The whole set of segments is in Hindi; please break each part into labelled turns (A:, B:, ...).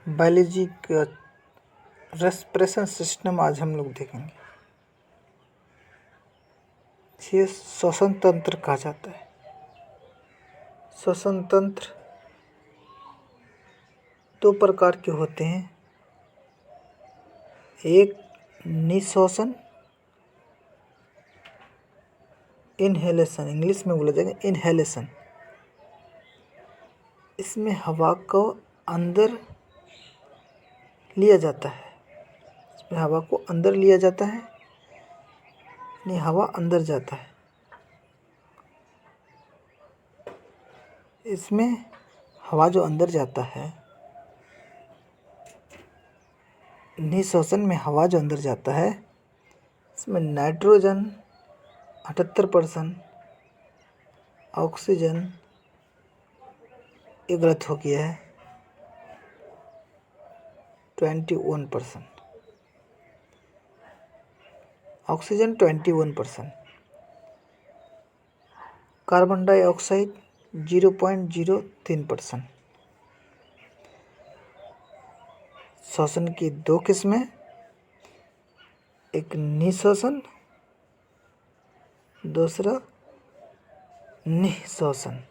A: बायोलॉजी का रेस्पिरेशन सिस्टम आज हम लोग देखेंगे। ये श्वसन तंत्र कहा जाता है। श्वसन तंत्र दो प्रकार के होते हैं, एक निश्वासन, इनहेलेशन, इंग्लिश में बोला जाएगा इनहेलेशन। इसमें हवा को अंदर लिया जाता है, इसमें हवा को अंदर लिया जाता है, यानी हवा अंदर जाता है। इसमें हवा जो अंदर जाता है, निश्वासन में हवा जो अंदर जाता है, इसमें नाइट्रोजन 78%, ऑक्सीजन, ये गलत हो गया है, 21%, ऑक्सीजन 21%, कार्बन डाइऑक्साइड 0.03%। श्वसन की दो किस्में, एक निश्वासन, दूसरा निःश्वासन।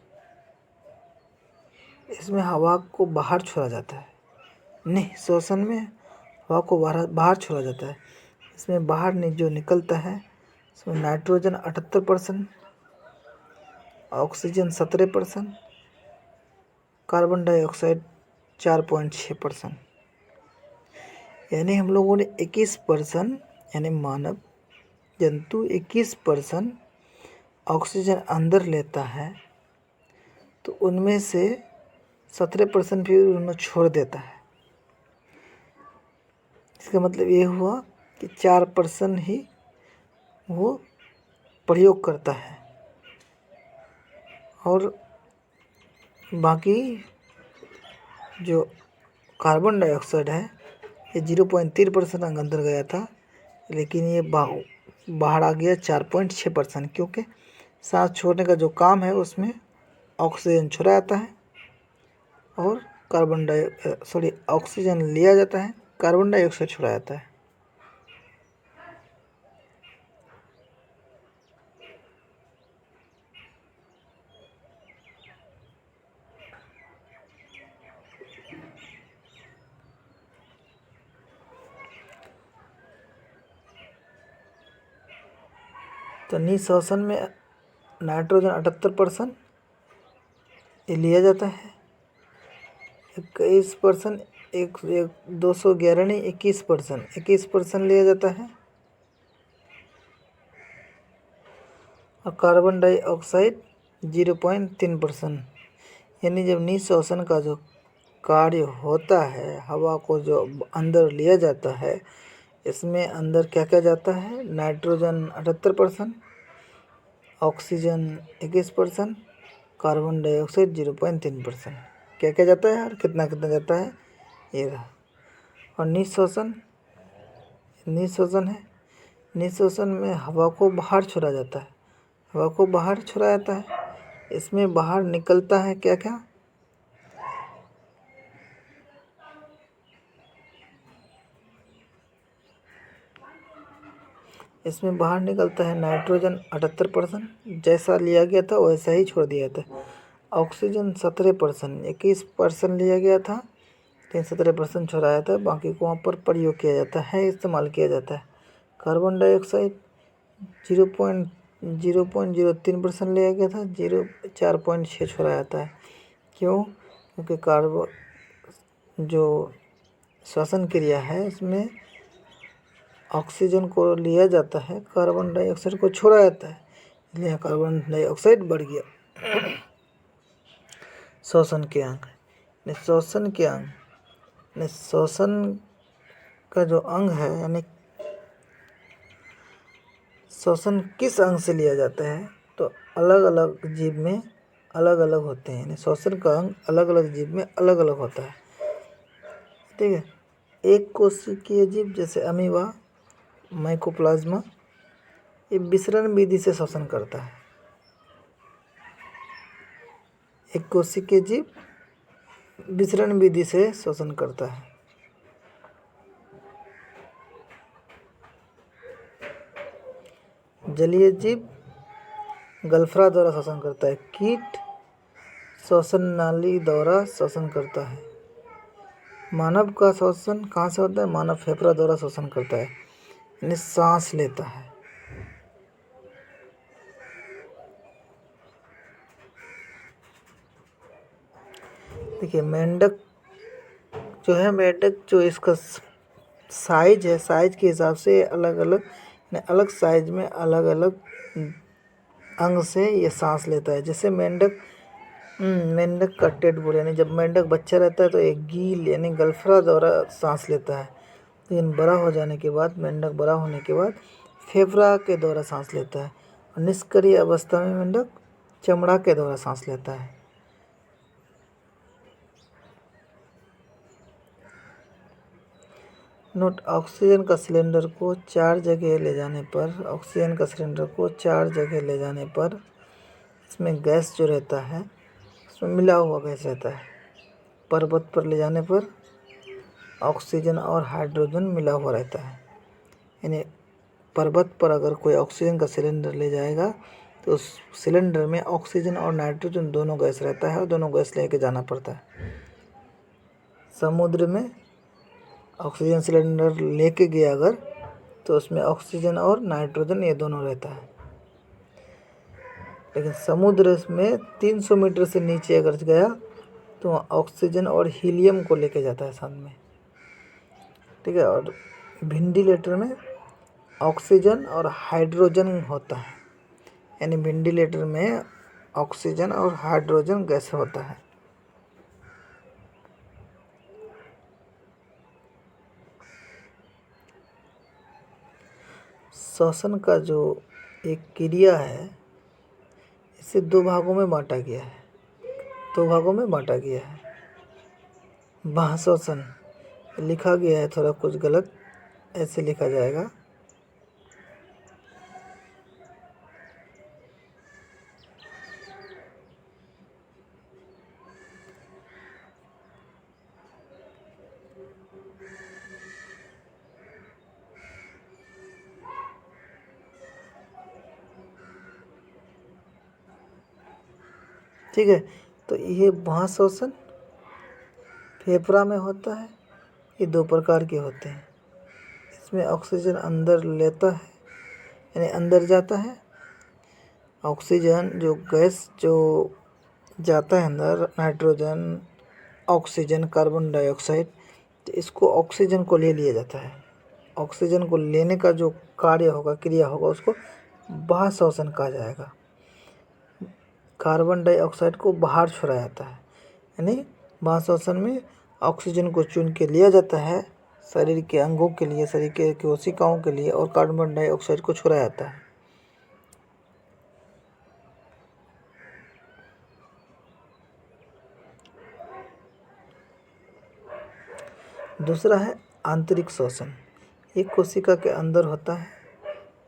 A: इसमें हवा को बाहर छोड़ा जाता है, निःश्वासन में हवा को बाहर छोड़ा जाता है। इसमें बाहर जो निकलता है, इसमें नाइट्रोजन 78%, ऑक्सीजन 17%, कार्बन डाइऑक्साइड 4.6%। यानी हम लोगों ने 21%, यानी मानव जंतु 21% ऑक्सीजन अंदर लेता है, तो उनमें से 17% भी उन्हें छोड़ देता है। इसका मतलब ये हुआ कि 4% ही वो प्रयोग करता है और बाकी जो कार्बन डाइऑक्साइड है, ये 0.3% अंदर गया था, लेकिन ये बाहर आ गया 4.6%, क्योंकि सांस छोड़ने का जो काम है उसमें ऑक्सीजन छोड़ा जाता है और ऑक्सीजन लिया जाता है, कार्बन डाइऑक्साइड छोड़ा जाता है। तो निःश्वासन में नाइट्रोजन 78% ये लिया जाता है, 21%, 211 नहीं 21% लिया जाता है, और कार्बन डाइऑक्साइड 0.3%। यानी जब निःश्वासन का जो कार्य होता है, हवा को जो अंदर लिया जाता है, इसमें अंदर क्या क्या जाता है, नाइट्रोजन 78%, ऑक्सीजन 21%, कार्बन डाइऑक्साइड 0.3%। क्या क्या जाता है और कितना कितना जाता है, ये रहा। और निःश्वासन है, निःश्वासन में हवा को बाहर छोड़ा जाता है, हवा को बाहर छोड़ा जाता है। इसमें बाहर निकलता है क्या क्या, इसमें बाहर निकलता है नाइट्रोजन 78%, जैसा लिया गया था वैसा ही छोड़ दिया था। ऑक्सीजन 17%, 21% लिया गया था, 17% छोड़ाया था, बाकी को वहाँ पर प्रयोग किया जाता है, इस्तेमाल किया जाता है। कार्बन डाइऑक्साइड 0.03% लिया गया था, 4.6 छोड़ा जाता है। क्यों? क्योंकि जो श्वसन क्रिया है उसमें ऑक्सीजन को लिया जाता है, कार्बन डाइऑक्साइड को छोड़ा जाता है, इसलिए कार्बन डाइऑक्साइड बढ़ गया। श्वसन के अंग, निःश्वासन के अंग, निःश्वासन का जो अंग है, यानी श्वसन किस अंग से लिया जाता है, तो अलग अलग जीव में अलग अलग होते हैं, यानी श्वसन का अंग अलग अलग जीव में अलग अलग होता है। ठीक है, एक कोशिकीय जीव जैसे अमीबा, माइकोप्लाज्मा, ये विसरण विधि से श्वसन करता है। एक कोशिकीय जीव विसरण विधि से श्वसन करता है। जलीय जीव गल्फरा द्वारा श्वसन करता है। कीट श्वसन नाली द्वारा श्वसन करता है। मानव का श्वसन कहाँ से होता है? मानव फेफड़ा द्वारा श्वसन करता है, यानी सांस लेता है। देखिए मेंढक जो है, मेंढक जो इसका साइज है, साइज के हिसाब से अलग अलग साइज में अलग अलग अंग से ये सांस लेता है। जैसे मेंढक का टेटबोर, यानी जब मेंढक बच्चा रहता है तो एक गील यानी गल्फरा द्वारा सांस लेता है। लेकिन बड़ा हो जाने के बाद, मेंढक बड़ा होने के बाद फेफड़ा के द्वारा सांस लेता है। और निष्क्रिय अवस्था में मेंढक चमड़ा के द्वारा सांस लेता है। नोट, ऑक्सीजन का सिलेंडर को 4 जगह ले जाने पर इसमें गैस जो रहता है, उसमें मिला हुआ गैस रहता है। पर्वत पर ले जाने पर ऑक्सीजन और हाइड्रोजन मिला हुआ रहता है। यानी पर्वत पर अगर कोई ऑक्सीजन का सिलेंडर ले जाएगा तो उस सिलेंडर में ऑक्सीजन और नाइट्रोजन दोनों गैस रहता है और दोनों गैस लेके जाना पड़ता है। समुद्र में ऑक्सीजन सिलेंडर लेके गया अगर, तो उसमें ऑक्सीजन और नाइट्रोजन ये दोनों रहता है। लेकिन समुद्र में 300 मीटर से नीचे अगर गया तो ऑक्सीजन और हीलियम को लेके जाता है साथ में, ठीक है। और वेंटिलेटर में ऑक्सीजन और हाइड्रोजन होता है, यानी वेंटिलेटर में ऑक्सीजन और हाइड्रोजन गैस होता है। श्वसन का जो एक क्रिया है, इसे 2 भागों में बांटा गया है। बाह्य श्वसन लिखा गया है थोड़ा कुछ गलत, ऐसे लिखा जाएगा। ठीक है, तो ये बाह्य श्वसन फेफड़ा में होता है। ये 2 प्रकार के होते हैं। इसमें ऑक्सीजन अंदर लेता है, यानी अंदर जाता है। ऑक्सीजन जो गैस जो जाता है अंदर, नाइट्रोजन, ऑक्सीजन, कार्बन डाइऑक्साइड, तो इसको ऑक्सीजन को ले लिया जाता है। ऑक्सीजन को लेने का जो कार्य होगा, क्रिया होगा, उसको बाह्य श्वसन कहा जाएगा। कार्बन डाइऑक्साइड को बाहर छोड़ा जाता है, यानी बाह्य श्वसन में ऑक्सीजन को चुन के लिया जाता है शरीर के अंगों के लिए, शरीर के कोशिकाओं के लिए, और कार्बन डाइऑक्साइड को छोड़ा जाता है। दूसरा है आंतरिक श्वसन। ये कोशिका के अंदर होता है।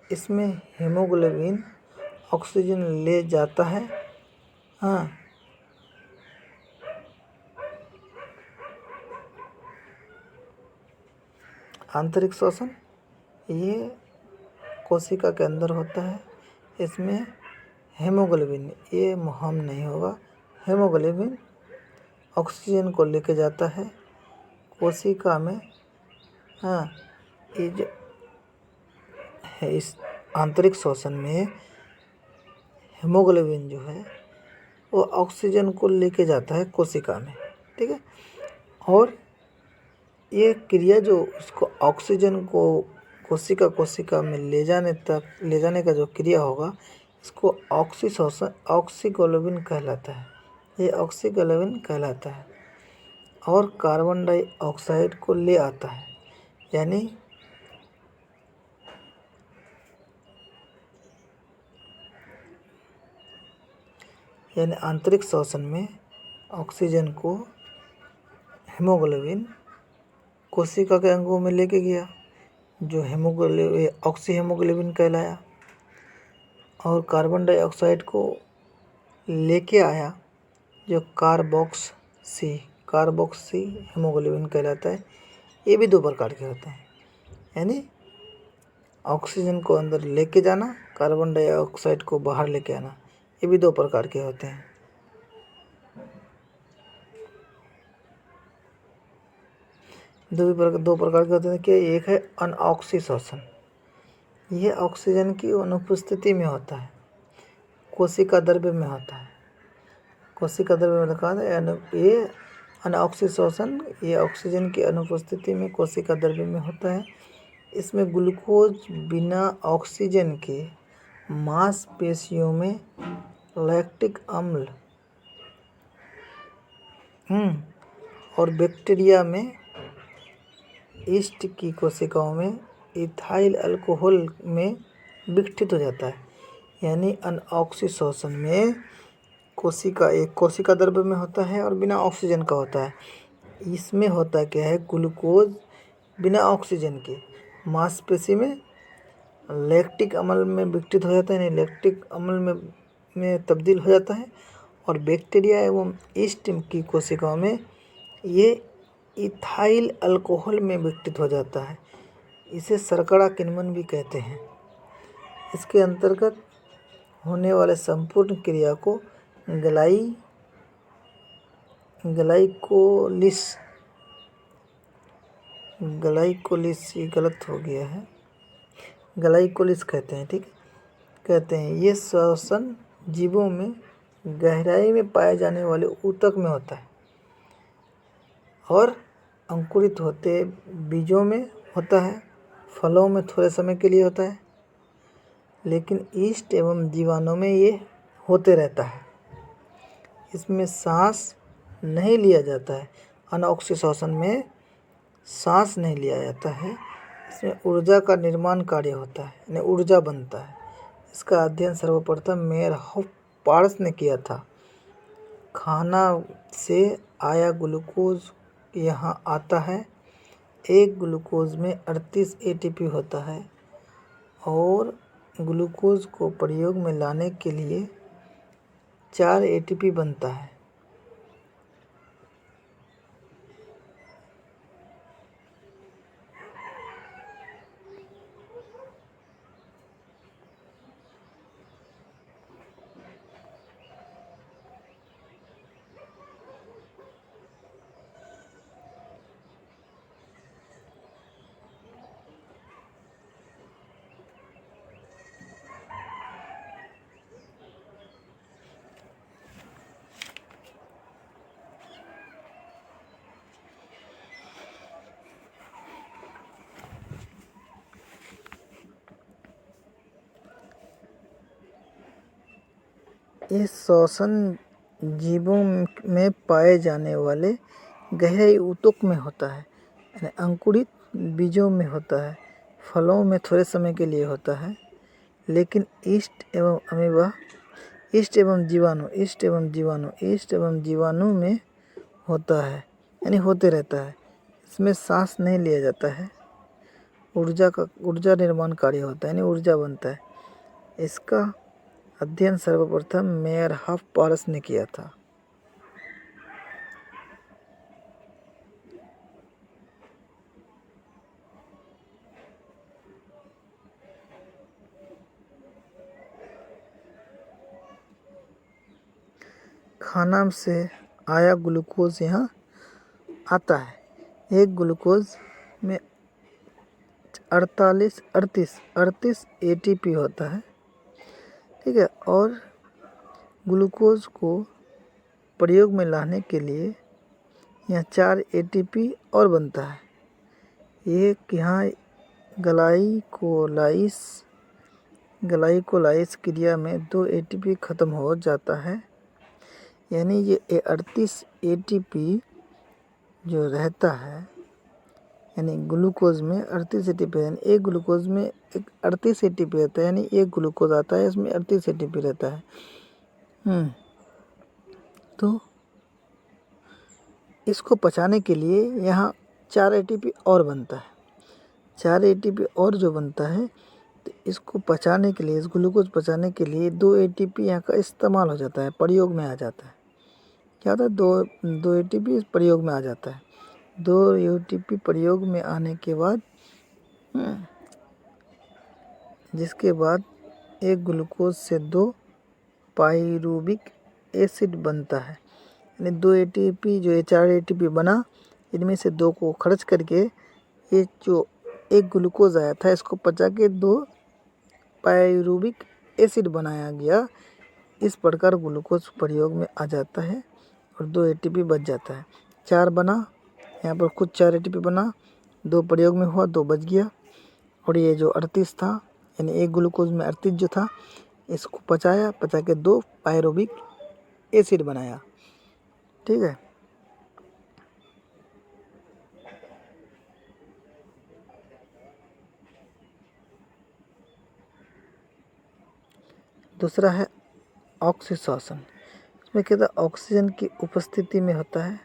A: इसमें हीमोग्लोबिन ऑक्सीजन ले जाता है। हाँ, आंतरिक श्वसन ये कोशिका के अंदर होता है। इसमें हीमोग्लोबिन, ये मुहम नहीं होगा, हीमोग्लोबिन ऑक्सीजन को लेके जाता है कोशिका में। हाँ, ये जो है इस आंतरिक श्वसन में हीमोग्लोबिन जो है वो ऑक्सीजन को लेके जाता है कोशिका में, ठीक है। और ये क्रिया जो उसको ऑक्सीजन को कोशिका में ले जाने का जो क्रिया होगा, इसको ऑक्सीग्लोबिन कहलाता है। ये ऑक्सीग्लोबिन कहलाता है। और कार्बन डाइऑक्साइड को ले आता है, यानी आंतरिक श्वसन में ऑक्सीजन को हीमोग्लोबिन कोशिका के अंगों में लेके गया, जो ऑक्सी हीमोग्लोबिन कहलाया। और कार्बन डाइऑक्साइड को लेके आया, जो कार्बोक्सी कार्बोक्सी हेमोग्लोबिन कहलाता है। ये भी 2 प्रकार के होते हैं, यानी ऑक्सीजन को अंदर लेके जाना, कार्बन डाइऑक्साइड को बाहर लेके आना, ये भी 2 प्रकार के होते हैं। दो प्रकार के होते हैं कि एक है अनऑक्सीशोषण, यह ऑक्सीजन की अनुपस्थिति में होता है, कोशिका द्रव्य में होता है। कोशिका द्रव्य में कहा था ये अनऑक्सीशोषण, ये ऑक्सीजन की अनुपस्थिति में कोशिका द्रव्य में होता है। इसमें ग्लूकोज बिना ऑक्सीजन के मांसपेशियों में लैक्टिक अम्ल और बैक्टीरिया में ईस्ट की कोशिकाओं में इथाइल अल्कोहल में विघटित हो जाता है। यानी अनऑक्सीशोषण में कोशिका द्रव्य में होता है और बिना ऑक्सीजन का होता है। इसमें होता क्या है, ग्लूकोज बिना ऑक्सीजन के मांसपेशी में लैक्टिक अम्ल में विघटित हो जाता है, यानी लैक्टिक अम्ल में तब्दील हो जाता है। और बैक्टीरिया एवं ईस्ट की कोशिकाओं में ये इथाइल अल्कोहल में विघटित हो जाता है। इसे शर्करा किण्वन भी कहते हैं। इसके अंतर्गत होने वाले संपूर्ण क्रिया को ग्लाइकोलिस ये गलत हो गया है, ग्लाइकोलिस कहते हैं, ठीक कहते हैं। ये श्वसन जीवों में गहराई में पाए जाने वाले ऊतक में होता है और अंकुरित होते बीजों में होता है, फलों में थोड़े समय के लिए होता है, लेकिन ईस्ट एवं जीवाणु में ये होते रहता है। इसमें सांस नहीं लिया जाता है, अनऑक्सीशोषण में सांस नहीं लिया जाता है। इसमें ऊर्जा का निर्माण कार्य होता है, यानी ऊर्जा बनता है। इसका अध्ययन सर्वप्रथम मेयर हॉफपार्स ने किया था। खाना से आया ग्लूकोज यहाँ आता है। एक ग्लूकोज में 38 एटीपी होता है और ग्लूकोज को प्रयोग में लाने के लिए 4 एटीपी बनता है। इस श्वसन जीवों में पाए जाने वाले गहरे ऊतक में होता है, यानी अंकुरित बीजों में होता है, फलों में थोड़े समय के लिए होता है, लेकिन ईस्ट एवं जीवाणु में होता है, यानी होते रहता है। इसमें सांस नहीं लिया जाता है। ऊर्जा निर्माण कार्य होता है, यानी ऊर्जा बनता है। इसका अध्ययन सर्वप्रथम मेयर हॉफपार्स ने किया था। खाना से आया ग्लूकोज यहाँ आता है। एक ग्लूकोज में 38 एटीपी होता है, ठीक है। और ग्लूकोज को प्रयोग में लाने के लिए यहाँ 4 एटीपी और बनता है। एक यहाँ ग्लाइकोलाइस क्रिया में 2 एटीपी ख़त्म हो जाता है, यानी ये 38 एटीपी जो रहता है, यानी ग्लूकोज में 38 एटीपी, यानी एक ग्लूकोज में 38 एटीपी रहता है, यानी एक ग्लूकोज आता है इसमें 38 एटीपी रहता है। तो इसको पचाने के लिए यहाँ 4 एटीपी और बनता है। 4 एटीपी और जो बनता है, तो इसको पचाने के लिए, इस ग्लूकोज पचाने के लिए 2 एटीपी यहाँ का इस्तेमाल हो जाता है, प्रयोग में आ जाता है। क्या होता है, दो एटीपी प्रयोग में आ जाता है। दो एटीपी प्रयोग में आने के बाद जिसके बाद एक ग्लूकोज से 2 पाइरूविक एसिड बनता है। यानी 2 एटीपी जो ये 4 एटीपी बना, इनमें से 2 को खर्च करके ये जो एक ग्लूकोज आया था इसको पचा के 2 पाइरूविक एसिड बनाया गया। इस प्रकार ग्लूकोज प्रयोग में आ जाता है और 2 एटीपी बच जाता है। 4 बना, यहाँ पर खुद 4 एटीपी बना, 2 प्रयोग में हुआ, 2 बच गया। और ये जो 38 था, यानी एक ग्लूकोज में 38 जो था, इसको पचा के 2 पाइरूविक एसिड बनाया। ठीक है। दूसरा है ऑक्सीशोषण। इसमें कहता है ऑक्सीजन की उपस्थिति में होता है,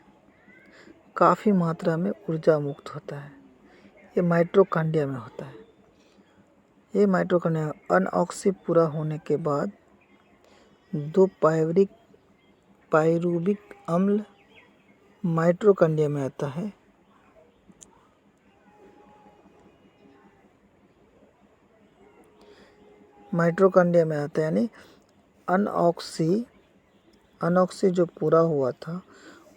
A: काफ़ी मात्रा में ऊर्जा मुक्त होता है। ये माइटोकॉन्ड्रिया में होता है। ये माइटोकॉन्ड्रिया अनऑक्सी पूरा होने के बाद 2 पाइरूविक अम्ल माइटोकॉन्ड्रिया में आता है। माइटोकॉन्ड्रिया में आता है, यानी अनऑक्सी जो पूरा हुआ था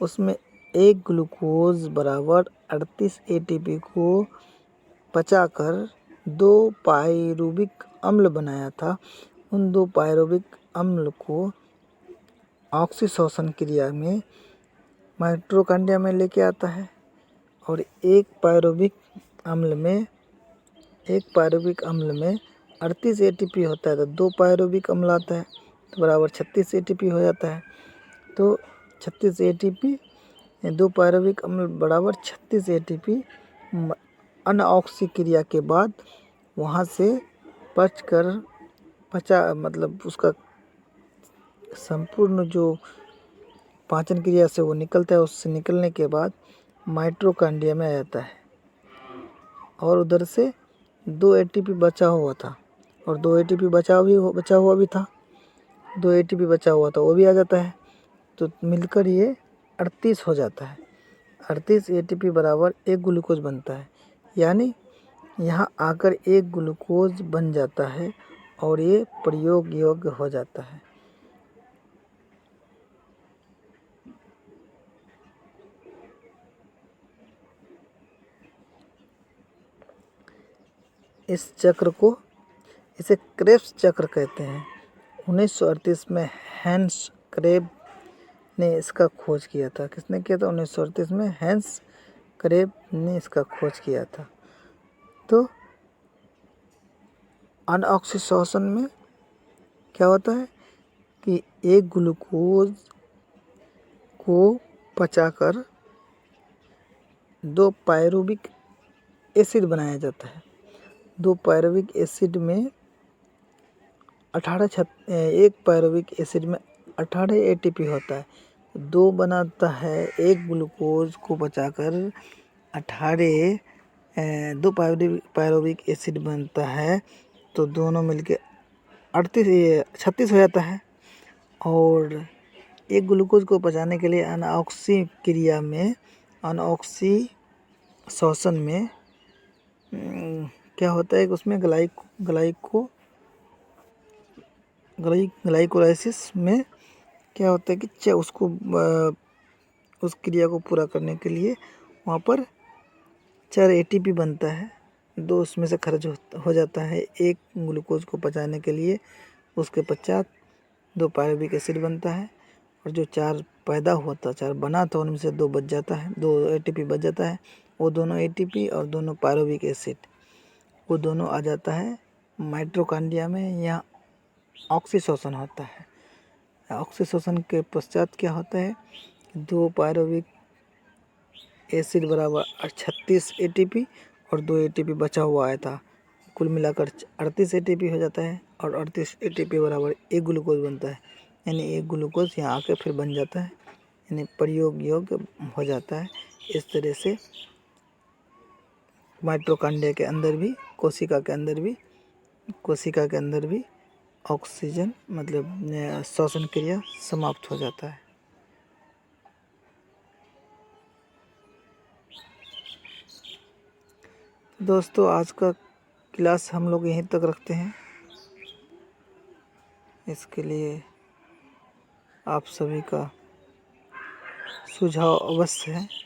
A: उसमें एक ग्लूकोज बराबर 38 एटीपी को पचाकर 2 पाइरूविक अम्ल बनाया था। उन 2 पाइरूविक अम्ल को ऑक्सीशोषण क्रिया में माइटोकॉन्ड्रिया में लेके आता है और एक पाइरूविक अम्ल में 38 एटीपी होता है, तो 2 पाइरूविक अम्ल आता है तो बराबर 36 एटीपी हो जाता है। तो 36 एटीपी, 2 पाइरूविक अम्ल बराबर 36 एटीपी अनऑक्सी क्रिया के बाद वहाँ से मतलब उसका संपूर्ण जो पाचन क्रिया से वो निकलता है, उससे निकलने के बाद माइटोकॉन्ड्रिया में आ जाता है। और उधर से 2 एटीपी बचा हुआ था और 2 एटीपी बचा हुआ भी था, 2 एटीपी बचा हुआ था वो भी आ जाता है। तो मिलकर ये 38 हो जाता है। 38 एटीपी बराबर एक ग्लूकोज बनता है, यानी यहाँ आकर एक ग्लूकोज बन जाता है और ये प्रयोग योग्य हो जाता है। इस चक्र को इसे क्रेब्स चक्र कहते हैं। 1938 में हैंस क्रेब ने इसका खोज किया था। किसने किया था? 1938 में हैंस क्रेब ने इसका खोज किया था। तो अनऑक्सीशोषण में क्या होता है कि एक ग्लूकोज को पचाकर 2 पाइरूविक एसिड बनाया जाता है। 2 पाइरूविक एसिड में एक पाइरूविक एसिड में 18 एटीपी होता है। 2 बनाता है, एक ग्लूकोज को बचाकर 2 पाइरूविक एसिड बनता है, तो दोनों मिलके 36 हो जाता है। और एक ग्लूकोज को पचाने के लिए अनऑक्सी क्रिया में, अनऑक्सी शोषण में क्या होता है कि उसमें ग्लाइकोलाइसिस में क्या होता है कि उसको उस क्रिया को पूरा करने के लिए वहाँ पर 4 एटीपी बनता है, 2 उसमें से खर्च हो जाता है एक ग्लूकोज को पचाने के लिए। उसके पश्चात 2 पाइरूविक एसिड बनता है और जो 4 पैदा हुआ था, 4 बना था, उनमें से 2 बच जाता है, 2 एटीपी बच जाता है। वो दोनों एटीपी और दोनों पाइरूविक एसिड वो दोनों आ जाता है माइटोकॉन्ड्रिया में। यहाँ ऑक्सीशोषण होता है। ऑक्सीशोषण के पश्चात क्या होता है, 2 पाइरूविक एसिड बराबर 36 एटीपी और 2 एटीपी बचा हुआ आया था, कुल मिलाकर 38 एटीपी हो जाता है। और 38 एटीपी बराबर एक ग्लूकोज बनता है, यानी एक ग्लूकोज यहाँ आके फिर बन जाता है, यानी प्रयोग योग्य हो जाता है। इस तरह से माइटोकॉन्ड्रिया के अंदर भी, कोशिका के अंदर भी ऑक्सीजन मतलब श्वसन क्रिया समाप्त हो जाता है। दोस्तों आज का क्लास हम लोग यहीं तक रखते हैं। इसके लिए आप सभी का सुझाव अवश्य है।